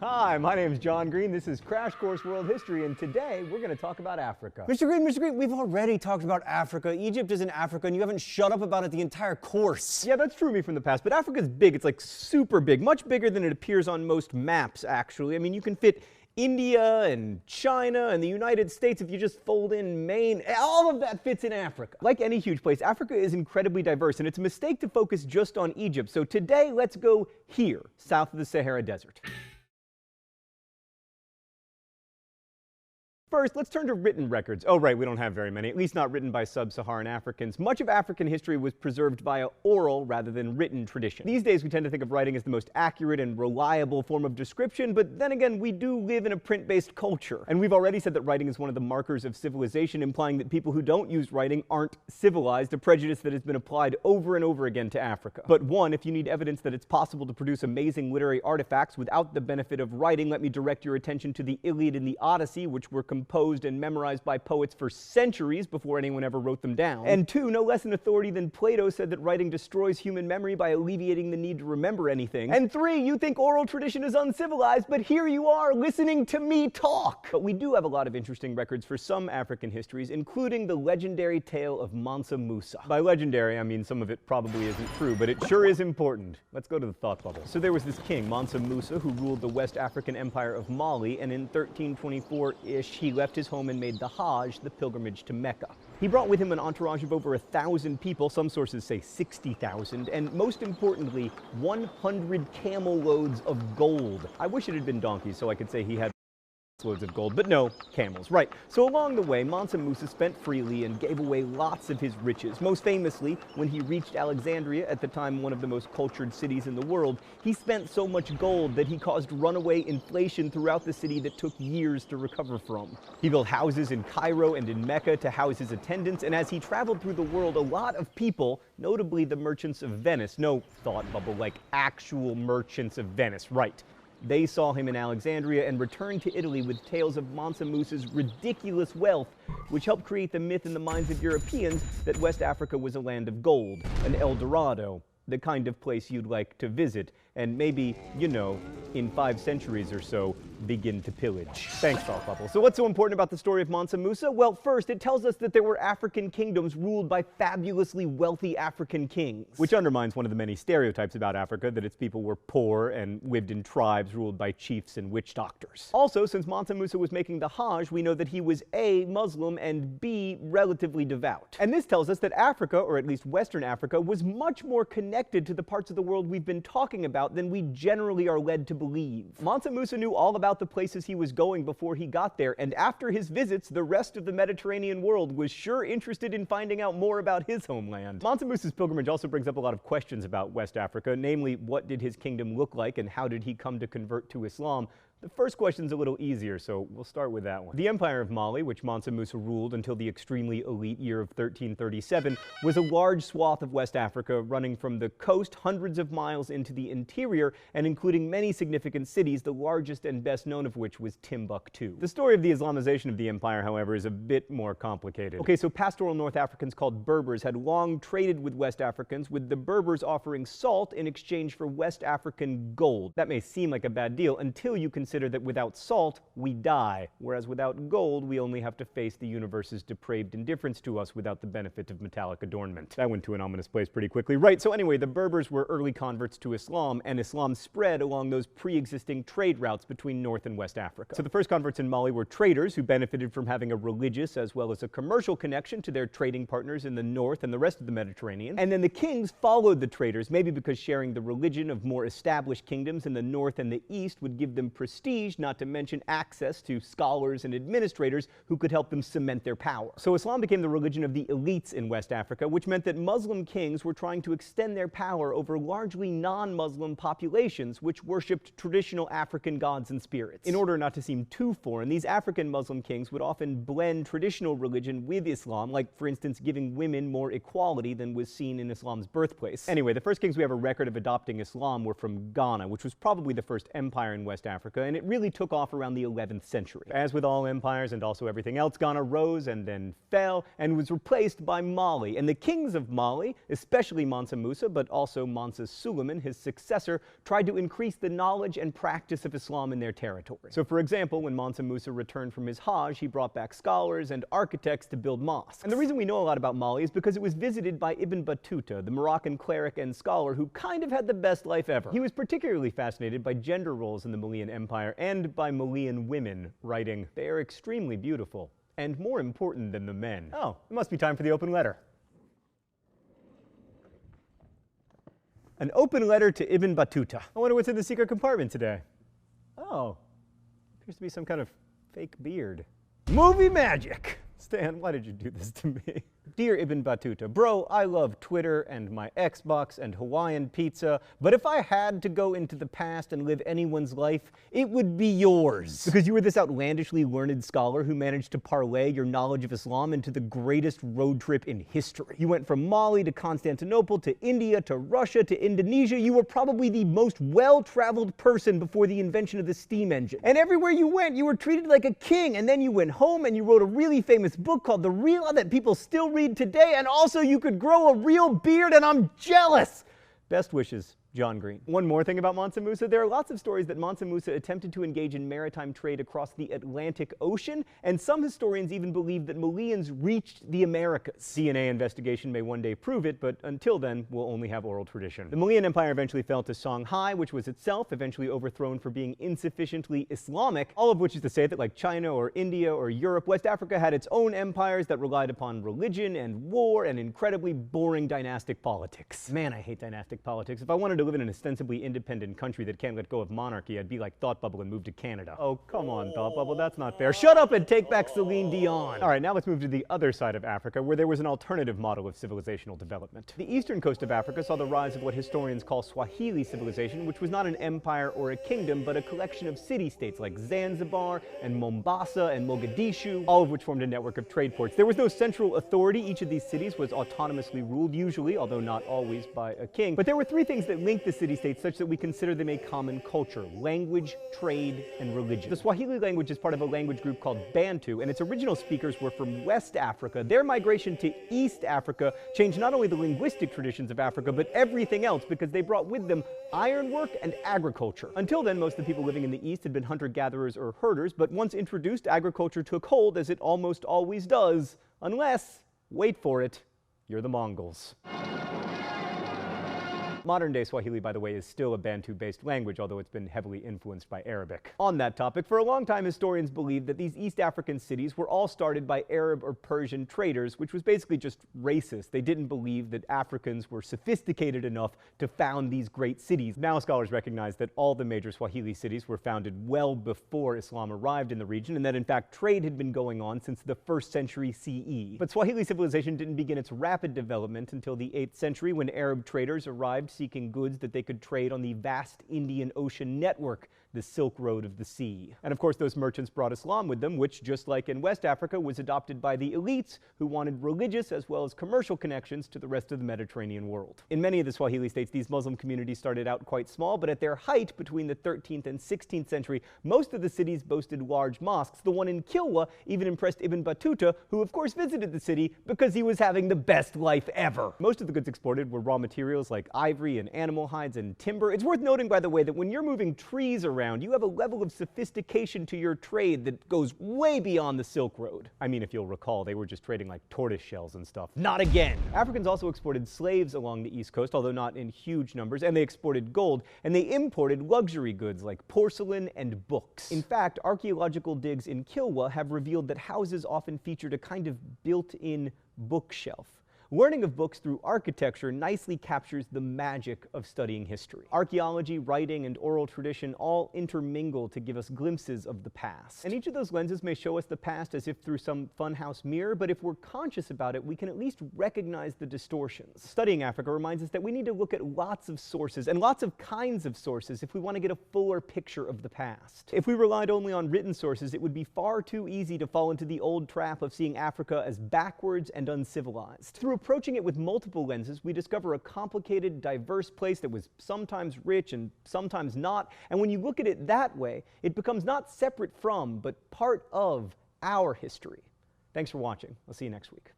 Hi, my name is John Green. This is Crash Course World History, and today we're going to talk about Africa. Mr. Green, we've already talked about Africa. Egypt is in Africa, and you haven't shut up about it the entire course. Yeah, that's true of me from the past, but Africa's big. It's like super big, much bigger than it appears on most maps, actually. I mean, you can fit India and China and the United States if you just fold in Maine. All of that fits in Africa. Like any huge place, Africa is incredibly diverse, and it's a mistake to focus just on Egypt. So today, let's go here, south of the Sahara Desert. First, let's turn to written records. Oh, right, we don't have very many, at least not written by sub-Saharan Africans. Much of African history was preserved via oral rather than written tradition. These days, we tend to think of writing as the most accurate and reliable form of description, but then again, we do live in a print-based culture. And we've already said that writing is one of the markers of civilization, implying that people who don't use writing aren't civilized, a prejudice that has been applied over and over again to Africa. But one, if you need evidence that it's possible to produce amazing literary artifacts without the benefit of writing, let me direct your attention to the Iliad and the Odyssey, which were composed and memorized by poets for centuries before anyone ever wrote them down. And two, no less an authority than Plato said that writing destroys human memory by alleviating the need to remember anything. And three, you think oral tradition is uncivilized, but here you are listening to me talk. But we do have a lot of interesting records for some African histories, including the legendary tale of Mansa Musa. By legendary, I mean some of it probably isn't true, but it sure is important. Let's go to the thought bubble. So there was this king, Mansa Musa, who ruled the West African Empire of Mali, and in 1324-ish, he left his home and made the Hajj, the pilgrimage to Mecca. He brought with him an entourage of over 1,000 people, some sources say 60,000, and most importantly, 100 camel loads of gold. I wish it had been donkeys so I could say he had loads of gold, but no, camels. Right. So along the way, Mansa Musa spent freely and gave away lots of his riches. Most famously, when he reached Alexandria, at the time one of the most cultured cities in the world, he spent so much gold that he caused runaway inflation throughout the city that took years to recover from. He built houses in Cairo and in Mecca to house his attendants, and as he traveled through the world, a lot of people, notably the merchants of Venice, no thought bubble, like actual merchants of Venice, right. They saw him in Alexandria and returned to Italy with tales of Mansa Musa's ridiculous wealth, which helped create the myth in the minds of Europeans that West Africa was a land of gold, an El Dorado, the kind of place you'd like to visit, and maybe, you know, in 5 centuries or so, begin to pillage. Thanks, Thought Bubble. So what's so important about the story of Mansa Musa? Well, first, it tells us that there were African kingdoms ruled by fabulously wealthy African kings, which undermines one of the many stereotypes about Africa, that its people were poor and lived in tribes ruled by chiefs and witch doctors. Also, since Mansa Musa was making the Hajj, we know that he was A, Muslim, and B, relatively devout. And this tells us that Africa, or at least Western Africa, was much more connected to the parts of the world we've been talking about than we generally are led to believe. Mansa Musa knew all about the places he was going before he got there, and after his visits, the rest of the Mediterranean world was sure interested in finding out more about his homeland. Mansa Musa's pilgrimage also brings up a lot of questions about West Africa, namely, what did his kingdom look like and how did he come to convert to Islam? The first question's a little easier, so we'll start with that one. The Empire of Mali, which Mansa Musa ruled until the extremely elite year of 1337, was a large swath of West Africa running from the coast hundreds of miles into the interior and including many significant cities, the largest and best known of which was Timbuktu. The story of the Islamization of the empire, however, is a bit more complicated. Okay, so pastoral North Africans called Berbers had long traded with West Africans, with the Berbers offering salt in exchange for West African gold. That may seem like a bad deal until you consider that without salt, we die, whereas without gold, we only have to face the universe's depraved indifference to us without the benefit of metallic adornment. That went to an ominous place pretty quickly. Right, so anyway, the Berbers were early converts to Islam, and Islam spread along those pre-existing trade routes between North and West Africa. So the first converts in Mali were traders who benefited from having a religious as well as a commercial connection to their trading partners in the north and the rest of the Mediterranean. And then the kings followed the traders, maybe because sharing the religion of more established kingdoms in the north and the east would give them prestige, not to mention access to scholars and administrators who could help them cement their power. So Islam became the religion of the elites in West Africa, which meant that Muslim kings were trying to extend their power over largely non-Muslim populations which worshipped traditional African gods and spirits. In order not to seem too foreign, these African Muslim kings would often blend traditional religion with Islam, like, for instance, giving women more equality than was seen in Islam's birthplace. Anyway, the first kings we have a record of adopting Islam were from Ghana, which was probably the first empire in West Africa, and it really took off around the 11th century. As with all empires and also everything else, Ghana rose and then fell and was replaced by Mali. And the kings of Mali, especially Mansa Musa, but also Mansa Suleiman, his successor, tried to increase the knowledge and practice of Islam in their territory. So for example, when Mansa Musa returned from his Hajj, he brought back scholars and architects to build mosques. And the reason we know a lot about Mali is because it was visited by Ibn Battuta, the Moroccan cleric and scholar who kind of had the best life ever. He was particularly fascinated by gender roles in the Malian Empire and by Malian women, writing, "They are extremely beautiful and more important than the men." Oh, it must be time for the open letter. An open letter to Ibn Battuta. I wonder what's in the secret compartment today. Oh, appears to be some kind of fake beard. Movie magic! Stan, why did you do this to me? Dear Ibn Battuta, bro, I love Twitter and my Xbox and Hawaiian pizza, but if I had to go into the past and live anyone's life, it would be yours. Because you were this outlandishly learned scholar who managed to parlay your knowledge of Islam into the greatest road trip in history. You went from Mali to Constantinople to India to Russia to Indonesia. You were probably the most well-traveled person before the invention of the steam engine. And everywhere you went, you were treated like a king, and then you went home and you wrote a really famous book called The Real that people still read today, and also you could grow a real beard, and I'm jealous. Best wishes, John Green. One more thing about Mansa Musa, there are lots of stories that Mansa Musa attempted to engage in maritime trade across the Atlantic Ocean, and some historians even believe that Malians reached the Americas. DNA investigation may one day prove it, but until then, we'll only have oral tradition. The Malian Empire eventually fell to Songhai, which was itself eventually overthrown for being insufficiently Islamic, all of which is to say that like China or India or Europe, West Africa had its own empires that relied upon religion and war and incredibly boring dynastic politics. Man, I hate dynastic politics. If I wanted to live in an ostensibly independent country that can't let go of monarchy, I'd be like Thought Bubble and move to Canada. Oh, come on, Thought Bubble, that's not fair. Shut up and take back Celine Dion. All right, now let's move to the other side of Africa, where there was an alternative model of civilizational development. The eastern coast of Africa saw the rise of what historians call Swahili civilization, which was not an empire or a kingdom, but a collection of city-states like Zanzibar and Mombasa and Mogadishu, all of which formed a network of trade ports. There was no central authority. Each of these cities was autonomously ruled, usually, although not always, by a king. But there were three things that linked the city-states such that we consider them a common culture: language, trade, and religion. The Swahili language is part of a language group called Bantu, and its original speakers were from West Africa. Their migration to East Africa changed not only the linguistic traditions of Africa, but everything else, because they brought with them ironwork and agriculture. Until then, most of the people living in the East had been hunter-gatherers or herders, but once introduced, agriculture took hold, as it almost always does, unless, wait for it, you're the Mongols. Modern-day Swahili, by the way, is still a Bantu-based language, although it's been heavily influenced by Arabic. On that topic, for a long time, historians believed that these East African cities were all started by Arab or Persian traders, which was basically just racist. They didn't believe that Africans were sophisticated enough to found these great cities. Now scholars recognize that all the major Swahili cities were founded well before Islam arrived in the region, and that in fact trade had been going on since the 1st century CE. But Swahili civilization didn't begin its rapid development until the 8th century, when Arab traders arrived seeking goods that they could trade on the vast Indian Ocean network, the Silk Road of the Sea. And of course, those merchants brought Islam with them, which, just like in West Africa, was adopted by the elites who wanted religious as well as commercial connections to the rest of the Mediterranean world. In many of the Swahili states, these Muslim communities started out quite small, but at their height between the 13th and 16th century, most of the cities boasted large mosques. The one in Kilwa even impressed Ibn Battuta, who of course visited the city because he was having the best life ever. Most of the goods exported were raw materials like ivory and animal hides and timber. It's worth noting, by the way, that when you're moving trees around, you have a level of sophistication to your trade that goes way beyond the Silk Road. I mean, if you'll recall, they were just trading like tortoise shells and stuff. Not again! Africans also exported slaves along the East Coast, although not in huge numbers, and they exported gold, and they imported luxury goods like porcelain and books. In fact, archaeological digs in Kilwa have revealed that houses often featured a kind of built-in bookshelf. Learning of books through architecture nicely captures the magic of studying history. Archaeology, writing, and oral tradition all intermingle to give us glimpses of the past. And each of those lenses may show us the past as if through some funhouse mirror, but if we're conscious about it, we can at least recognize the distortions. Studying Africa reminds us that we need to look at lots of sources, and lots of kinds of sources, if we want to get a fuller picture of the past. If we relied only on written sources, it would be far too easy to fall into the old trap of seeing Africa as backwards and uncivilized. Through approaching it with multiple lenses, we discover a complicated, diverse place that was sometimes rich and sometimes not. And when you look at it that way, it becomes not separate from, but part of our history. Thanks for watching. I'll see you next week.